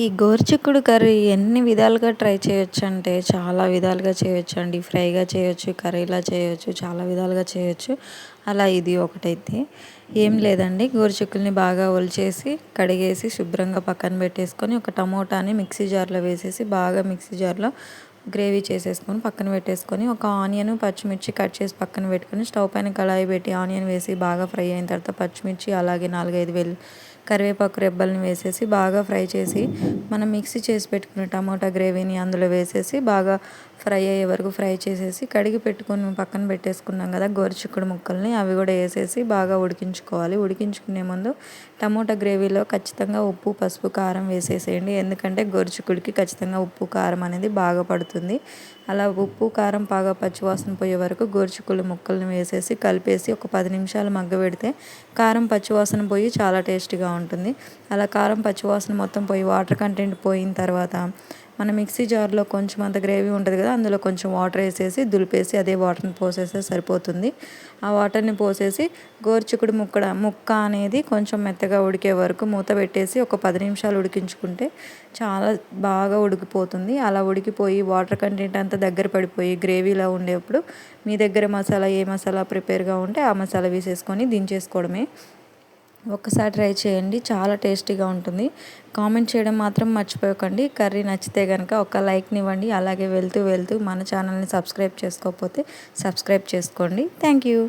ఈ గోరుచిక్కుడు కర్రీ ఎన్ని విధాలుగా ట్రై చేయొచ్చంటే చాలా విధాలుగా చేయొచ్చండి. ఫ్రైగా చేయొచ్చు, కర్రీలా చేయొచ్చు, చాలా విధాలుగా చేయొచ్చు. అలా ఇది ఒకటైతే ఏం లేదండి. గోరుచిక్కుల్ని బాగా ఒలిచేసి, కడిగేసి, శుభ్రంగా పక్కన పెట్టేసుకొని, ఒక టమోటాని మిక్సీ జార్‌లో వేసేసి, బాగా మిక్సీ జార్‌లో గ్రేవీ చేసేసుకొని పక్కన పెట్టేసుకొని, ఒక ఆనియన్, పచ్చిమిర్చి కట్ చేసి పక్కన పెట్టుకొని, స్టవ్ పైన కళాయి పెట్టి ఆనియన్ వేసి బాగా ఫ్రై అయిన తర్వాత పచ్చిమిర్చి, అలాగే 4, 5 కరివేపాకు రెబ్బల్ని వేసేసి బాగా ఫ్రై చేసి, మనం మిక్సీ చేసి పెట్టుకున్న టమాటా గ్రేవీని అందులో వేసేసి బాగా ఫ్రై అయ్యే వరకు ఫ్రై చేసేసి, కడిగి పెట్టుకొని పక్కన పెట్టేసుకున్నాం కదా గోరుచిక్కుడు ముక్కల్ని, అవి కూడా వేసేసి బాగా ఉడికించుకోవాలి. ఉడికించుకునే ముందు టమోటా గ్రేవీలో ఖచ్చితంగా ఉప్పు, పసుపు, కారం వేసేసేయండి. ఎందుకంటే గోరుచిక్కుడికి ఖచ్చితంగా ఉప్పు, కారం అనేది బాగా పడుతుంది. అలా ఉప్పు, కారం బాగా పచ్చివాసన పోయే వరకు గోరుచిక్కుడు ముక్కల్ని వేసేసి కలిపేసి ఒక 10 నిమిషాలు మగ్గబెడితే కారం పచ్చివాసన పోయి చాలా టేస్టీగా ఉంటుంది. అలా కారం పచ్చివాసన మొత్తం పోయి వాటర్ కంటెంట్ పోయిన తర్వాత మన మిక్సీ జార్లో కొంచెం అంత గ్రేవీ ఉంటుంది కదా, అందులో కొంచెం వాటర్ వేసేసి దులిపేసి అదే వాటర్ని పోసేస్తే సరిపోతుంది. ఆ వాటర్ని పోసేసి గోరుచిక్కుడు ముక్క అనేది కొంచెం మెత్తగా ఉడికే వరకు మూత పెట్టేసి ఒక 10 నిమిషాలు ఉడికించుకుంటే చాలా బాగా ఉడికిపోతుంది. అలా ఉడికిపోయి వాటర్ కంటెంట్ అంతా దగ్గర పడిపోయి గ్రేవీలా ఉండేప్పుడు మీ దగ్గర ఏ మసాలా ప్రిపేర్గా ఉంటే ఆ మసాలా వేసేసుకొని దించేసుకోవడమే. ఒక్కసారి ట్రై చేయండి, చాలా టేస్టీగా ఉంటుంది. కామెంట్ చేయడం మాత్రం మర్చిపోకండి. కర్రీ నచ్చితే కనుక ఒక లైక్ని ఇవ్వండి. అలాగే వెళ్తూ మన ఛానల్ని సబ్స్క్రైబ్ చేసుకోకపోతే సబ్స్క్రైబ్ చేసుకోండి. Thank you.